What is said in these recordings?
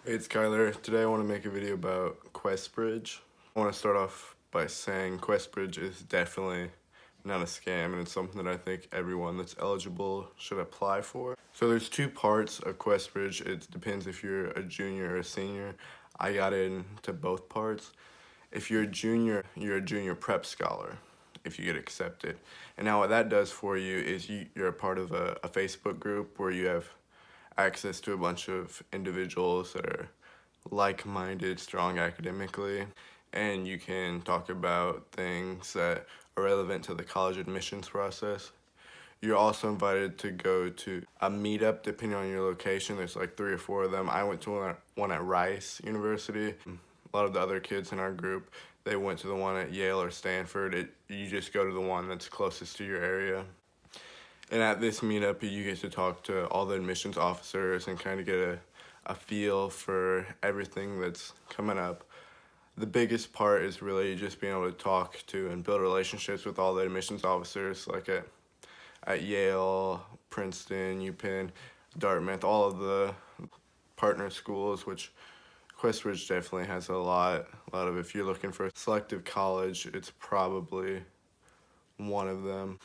Hey, it's Kyler. Today I want to make a video about Questbridge. I want to start off by saying Questbridge is definitely not a scam, and it's something that I think everyone that's eligible should apply for. So there's two parts of Questbridge. It depends if you're a junior or a senior. I got into both parts. If you're a junior prep scholar if you get accepted. And now what that does for you is you're a part of a Facebook group where you have access to a bunch of individuals that are like-minded, strong academically, and you can talk about things that are relevant to the college admissions process. You're also invited to go to a meetup depending on your location. There's like 3 or 4 of them. I went to one at Rice University. A lot of the other kids in our group, they went to the one at Yale or Stanford. You just go to the one that's closest to your area. And at this meetup, you get to talk to all the admissions officers and kind of get a feel for everything that's coming up. The biggest part is really just being able to talk to and build relationships with all the admissions officers, like at Yale, Princeton, UPenn, Dartmouth, all of the partner schools, which Questbridge definitely has a lot of. If you're looking for a selective college, it's probably one of them.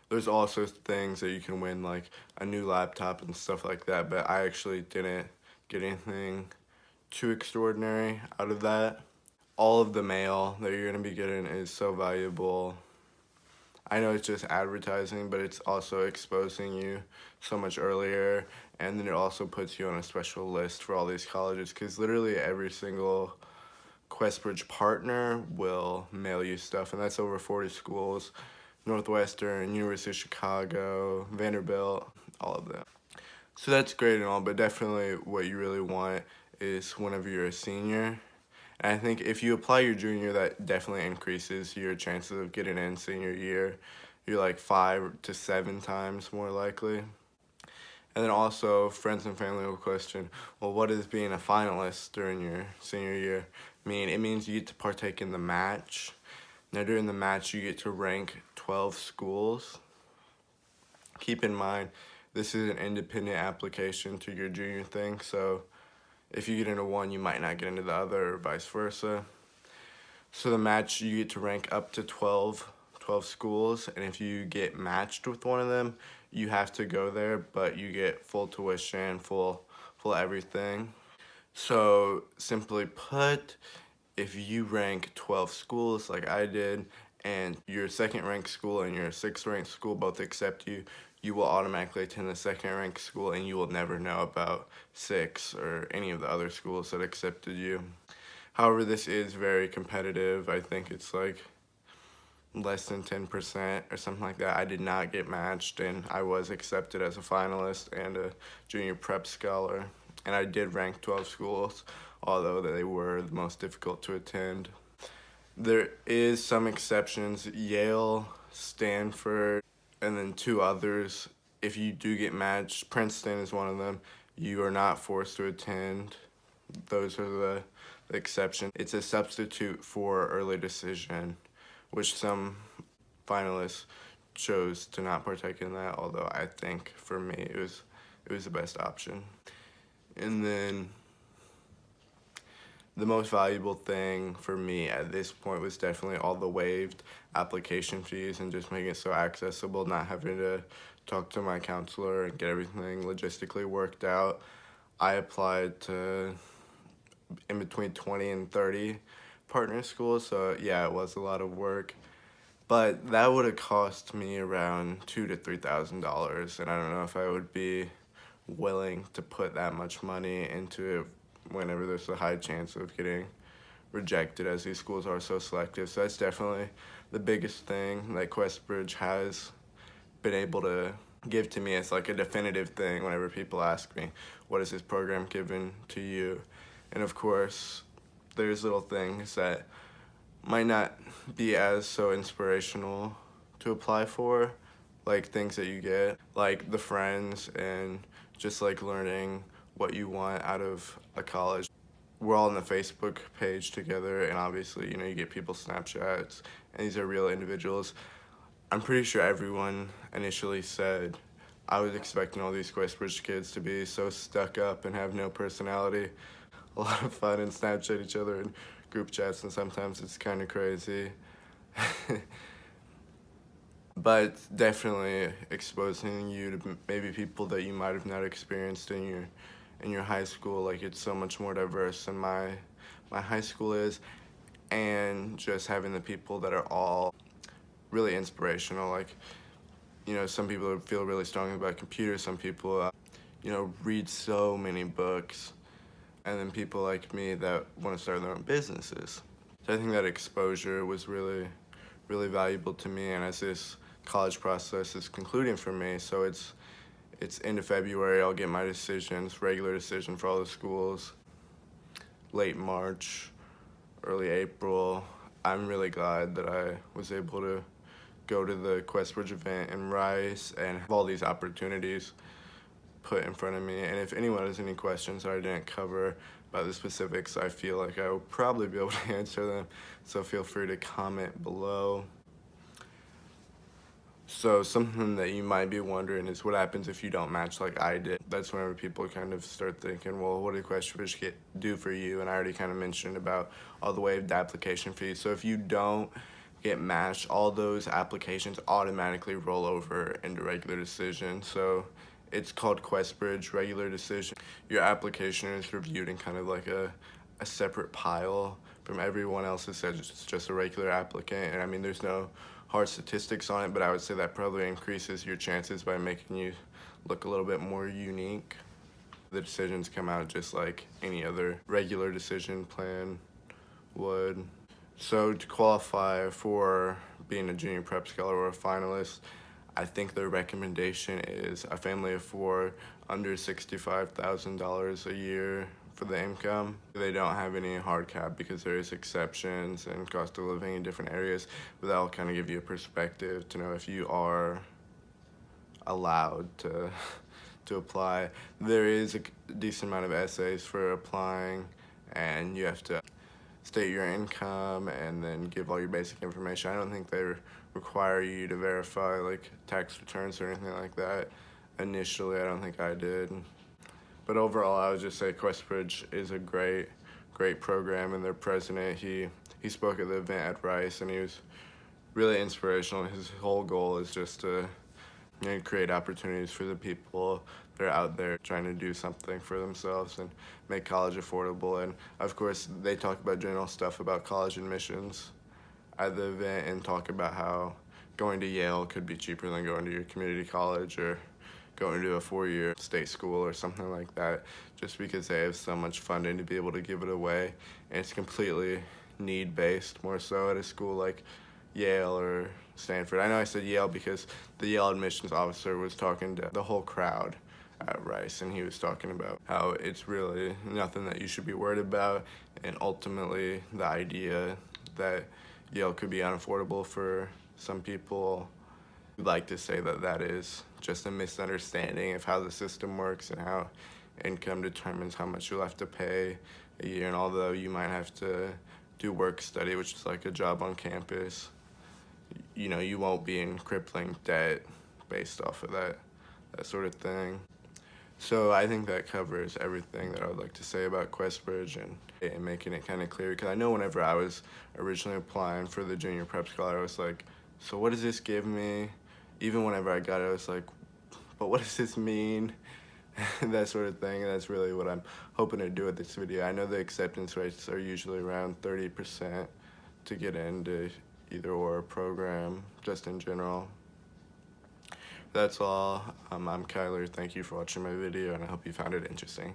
There's also things that you can win, like a new laptop and stuff like that, but I actually didn't get anything too extraordinary out of that. All of the mail that you're going to be getting is so valuable. I know it's just advertising, but it's also exposing you so much earlier, and then it also puts you on a special list for all these colleges, because literally every single Questbridge partner will mail you stuff, and that's over 40 schools. Northwestern, University of Chicago, Vanderbilt, all of them. So that's great and all, but definitely what you really want is whenever you're a senior. And I think if you apply your junior, that definitely increases your chances of getting in senior year. You're like 5 to 7 times more likely. And then also, friends and family will question, well, what does being a finalist during your senior year mean? It means you get to partake in the match. Now, during the match, you get to rank 12 schools. Keep in mind, this is an independent application to your junior thing, so if you get into one, you might not get into the other, or vice versa. So the match, you get to rank up to 12 schools, and if you get matched with one of them, you have to go there, but you get full tuition, full everything. So simply put, if you rank 12 schools like I did, and your second ranked school and your 6th ranked school both accept you, you will automatically attend the second ranked school, and you will never know about 6 or any of the other schools that accepted you. However, this is very competitive. I think it's like less than 10% or something like that. I did not get matched, and I was accepted as a finalist and a junior prep scholar, and I did rank 12 schools, although they were the most difficult to attend. There is some exceptions: Yale, Stanford, and then 2 others. If you do get matched, Princeton is one of them. You are not forced to attend. Those are the exceptions. It's a substitute for early decision, which some finalists chose to not partake in that, although I think for me it was the best option. And then the most valuable thing for me at this point was definitely all the waived application fees and just making it so accessible, not having to talk to my counselor and get everything logistically worked out. I applied to in between 20 and 30 partner schools, so yeah, it was a lot of work. But that would have cost me around $2,000 to $3,000, and I don't know if I would be willing to put that much money into it whenever there's a high chance of getting rejected, as these schools are so selective. So that's definitely the biggest thing that Questbridge has been able to give to me as like a definitive thing whenever people ask me, what is this program given to you? And of course, there's little things that might not be as so inspirational to apply for, like things that you get, like the friends and just like learning what you want out of a college. We're all on the Facebook page together, and obviously, you get people's Snapchats, and these are real individuals. I'm pretty sure everyone initially said, I was expecting all these Questbridge kids to be so stuck up and have no personality. a lot of fun and Snapchat each other in group chats, and sometimes it's kind of crazy. But definitely exposing you to maybe people that you might have not experienced in your high school. Like, it's so much more diverse than my high school is, and just having the people that are all really inspirational. Like, you know, some people feel really strongly about computers, some people you know, read so many books, and then people like me that want to start their own businesses. So I think that exposure was really valuable to me, and as this college process is concluding for me, so it's end of February, I'll get my decisions, regular decision for all the schools, late March, early April. I'm really glad that I was able to go to the Questbridge event in Rice and have all these opportunities put in front of me. And if anyone has any questions that I didn't cover about the specifics, I feel like I will probably be able to answer them, so feel free to comment below. So something that you might be wondering is what happens if you don't match like I did. That's whenever people kind of start thinking, well, what did Questbridge do for you? And I already kind of mentioned about all the waived application fees. So if you don't get matched, all those applications automatically roll over into regular decision. So it's called Questbridge regular decision. Your application is reviewed in kind of like a separate pile from everyone else's. It's just a regular applicant, and I mean, there's no hard statistics on it, but I would say that probably increases your chances by making you look a little bit more unique. The decisions come out just like any other regular decision plan would. So to qualify for being a junior prep scholar or a finalist, I think the recommendation is a family of 4 under $65,000 a year for the income. They don't have any hard cap because there is exceptions and cost of living in different areas, but that'll kind of give you a perspective to know if you are allowed to apply. There is a decent amount of essays for applying, and you have to state your income and then give all your basic information. I don't think they require you to verify like tax returns or anything like that. Initially, I don't think I did. But overall, I would just say Questbridge is a great program, and their president, he spoke at the event at Rice, and he was really inspirational. His whole goal is just to, you know, create opportunities for the people that are out there trying to do something for themselves and make college affordable. And of course, they talk about general stuff about college admissions at the event, and talk about how going to Yale could be cheaper than going to your community college or going to a 4-year state school or something like that, just because they have so much funding to be able to give it away. And it's completely need-based, more so at a school like Yale or Stanford. I know I said Yale because the Yale admissions officer was talking to the whole crowd at Rice, and he was talking about how it's really nothing that you should be worried about, and ultimately the idea that Yale could be unaffordable for some people. We'd like to say that that is just a misunderstanding of how the system works and how income determines how much you'll have to pay a year. And although you might have to do work study, which is like a job on campus, you know, you won't be in crippling debt based off of that sort of thing. So I think that covers everything that I would like to say about Questbridge and making it kind of clear, because I know whenever I was originally applying for the junior prep scholar, I was like, so what does this give me? Even whenever I got it, I was like, but what does this mean? That sort of thing, and that's really what I'm hoping to do with this video. I know the acceptance rates are usually around 30% to get into either or program, just in general. That's all. I'm Kyler. Thank you for watching my video, and I hope you found it interesting.